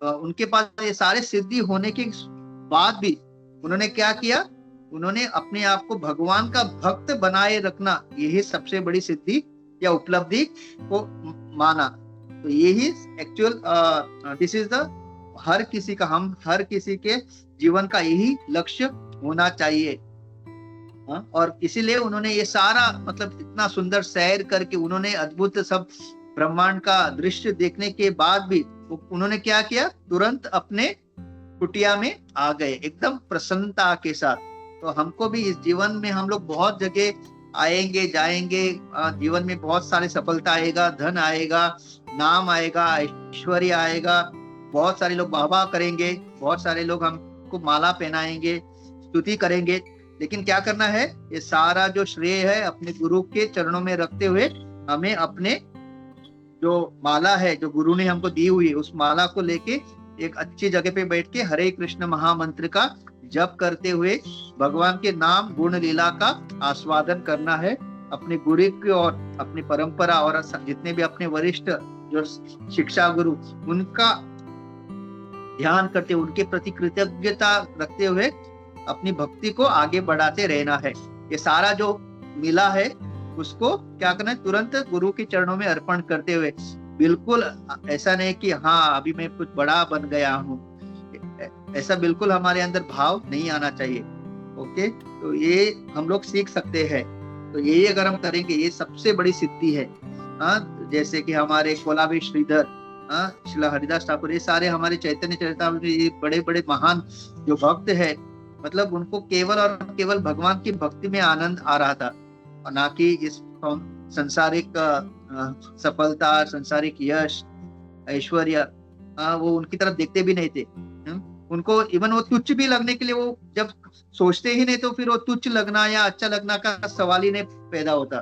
उनके पास ये सारे सिद्धि होने के बाद भी उन्होंने क्या किया? उन्होंने अपने आप को भगवान का भक्त बनाए रखना, यही सबसे बड़ी सिद्धि या उपलब्धि को माना। तो यही एक्चुअल दिस इज द हर किसी का, हम हर किसी के जीवन का यही लक्ष्य होना चाहिए। और इसीलिए उन्होंने ये सारा मतलब इतना सुंदर सैर करके उन्होंने अद्भुत सब ब्रह्मांड का दृश्य देखने के बाद भी उन्होंने क्या किया? तुरंत अपने कुटिया में आ गए एकदम प्रसन्नता के साथ। तो हमको भी इस जीवन में हम लोग बहुत जगह आएंगे जाएंगे, जीवन में बहुत सारी सफलता आएगा, धन आएगा, नाम आएगा, ऐश्वर्य आएगा, बहुत सारे लोग वाह वाह करेंगे, बहुत सारे लोग हमको माला पहनाएंगे, स्तुति करेंगे। लेकिन क्या करना है? ये सारा जो श्रेय है अपने गुरु के चरणों में रखते हुए हमें अपने जो माला है जो गुरु ने हमको दी हुई है उस माला को लेके एक अच्छी जगह पे बैठ के हरे कृष्ण महामंत्र का जप करते हुए भगवान के नाम गुण लीला का आस्वादन करना है। अपने गुरु की और अपनी परंपरा और जितने भी अपने वरिष्ठ जो शिक्षा गुरु उनका ध्यान करते, उनके प्रति कृतज्ञता रखते हुए अपनी भक्ति को आगे बढ़ाते रहना है। ये सारा जो मिला है उसको क्या करना है? तुरंत गुरु के चरणों में अर्पण करते हुए। बिल्कुल ऐसा नहीं कि हाँ अभी मैं कुछ बड़ा बन गया हूँ, ऐसा बिल्कुल हमारे अंदर भाव नहीं आना चाहिए। ओके, तो ये हम लोग सीख सकते हैं। तो यही अगर हम करेंगे ये सबसे बड़ी सिद्धि है। जैसे कि हमारे कोलाबी श्रीधर, श्रीला हरिदास ठाकुर, ये सारे हमारे चैतन्य चरितामृत ये बड़े बड़े महान जो भक्त है, मतलब उनको केवल और केवल भगवान की भक्ति में आनंद आ रहा था और ना कि इस संसारिक सफलता, संसारिक यश, ऐश्वर्य, वो उनकी तरफ देखते भी नहीं थे। उनको इवन वो तुच्छ भी लगने के लिए, वो जब सोचते ही नहीं तो फिर वो तुच्छ लगना या अच्छा लगना का सवाल ही नहीं पैदा होता।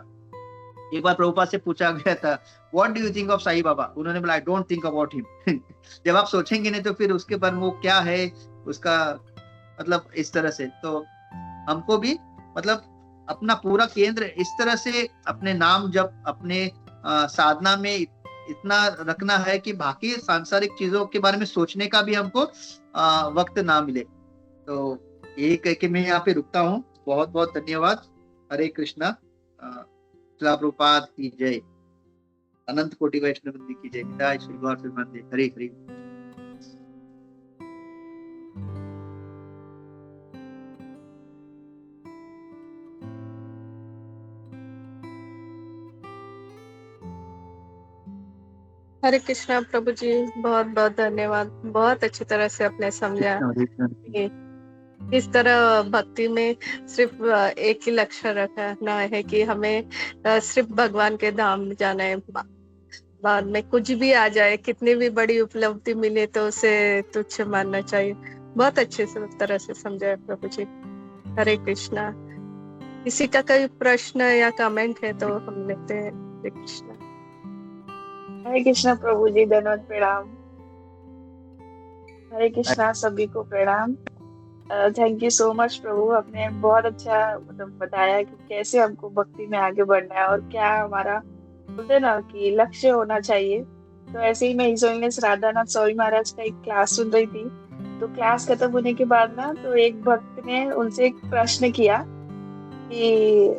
एक बार प्रभुपाद से पूछा गया था, what do you think of Sai Baba? उन्होंने बोला, I don't think about him. जब आप सोचेंगे नहीं तो फिर उसके बाद वो क्या है उसका मतलब, इस तरह से। तो हमको भी मतलब अपना पूरा केंद्र इस तरह से अपने नाम जब अपने साधना में इतना रखना है कि बाकी सांसारिक चीजों के बारे में सोचने का भी हमको वक्त ना मिले। तो यही कह के मैं यहाँ पे रुकता हूँ। बहुत बहुत धन्यवाद। हरे कृष्णा। शिला प्रभुपाद की जय। अनंत कोटि वैष्णव वृंद की जय। जय श्री गौर प्रेमानंद। हरे हरे। हरे कृष्णा प्रभु जी, बहुत बहुत धन्यवाद। बहुत अच्छी तरह से आपने समझा कि इस तरह भक्ति में सिर्फ एक ही लक्ष्य रखना है कि हमें सिर्फ भगवान के धाम में जाना है। बाद में कुछ भी आ जाए, कितनी भी बड़ी उपलब्धि मिले तो उसे तुच्छ मानना चाहिए। बहुत अच्छे से तरह से समझा है प्रभु जी। हरे कृष्णा। किसी का कोई प्रश्न या कमेंट है तो हम लेते हैं। हरे कृष्णा। हरे कृष्णा प्रभु जी, धन्यवाद, प्रणाम। हरे कृष्णा, सभी को प्रणाम। थैंक यू सो मच प्रभु, आपने बहुत अच्छा मतलब बताया कि कैसे हमको भक्ति में आगे बढ़ना है और क्या हमारा बोलते हैं ना कि लक्ष्य होना चाहिए। तो ऐसे ही मैं हिज होलिनेस राधानाथ स्वामी महाराज का एक क्लास सुन रही थी। तो क्लास खत्म होने के बाद ना, तो एक भक्त ने उनसे एक प्रश्न किया कि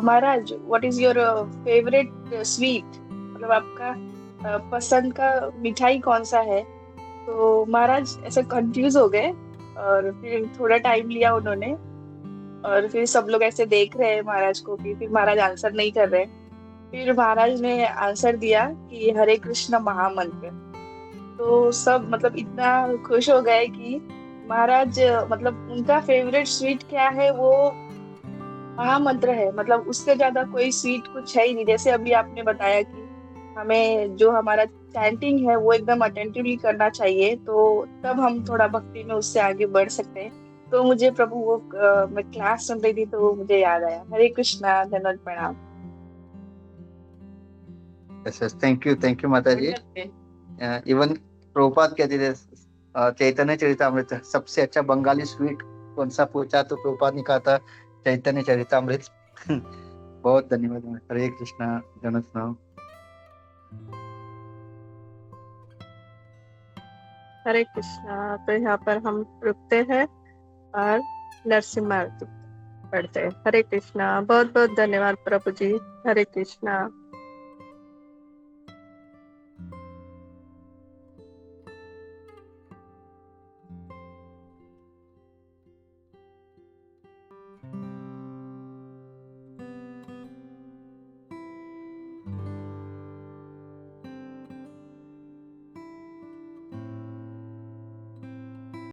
Maharaj, what is your favourite sweet, मतलब आपका पसंद का मिठाई कौन सा है? तो महाराज ऐसे कंफ्यूज हो गए और फिर थोड़ा टाइम लिया उन्होंने, और फिर सब लोग ऐसे देख रहे हैं महाराज को कि फिर महाराज आंसर नहीं कर रहे। फिर महाराज ने आंसर दिया कि हरे कृष्ण महामंत्र। तो सब मतलब इतना खुश हो गए कि महाराज मतलब उनका फेवरेट स्वीट क्या है, वो महामंत्र है। मतलब उससे ज्यादा कोई स्वीट कुछ है ही नहीं। जैसे अभी आपने बताया कि हमें जो हमारा चैंटिंग है वो एकदम अटेंटिवली करना चाहिए, तो तब हम थोड़ा भक्ति में उससे आगे बढ़ सकते हैं। तो मुझे प्रभु वो मैं क्लास सुन रही थी तो मुझे याद आया। हरे कृष्णा, धन्यवाद, प्रणाम। थैंक यू माता जी। इवन प्रभुपाद कहते थे चैतन्य चरितामृत सबसे अच्छा बंगाली स्वीट कौन सा पूछा तो प्रभुपाद ने कहा था चैतन्य चरितामृत। बहुत धन्यवाद। हरे कृष्णा। जन सुनाओ। हरे कृष्णा। तो यहाँ पर हम रुकते हैं और नरसिम्हा आरती पढ़ते हैं। हरे कृष्णा। बहुत बहुत धन्यवाद प्रभु जी। हरे कृष्णा।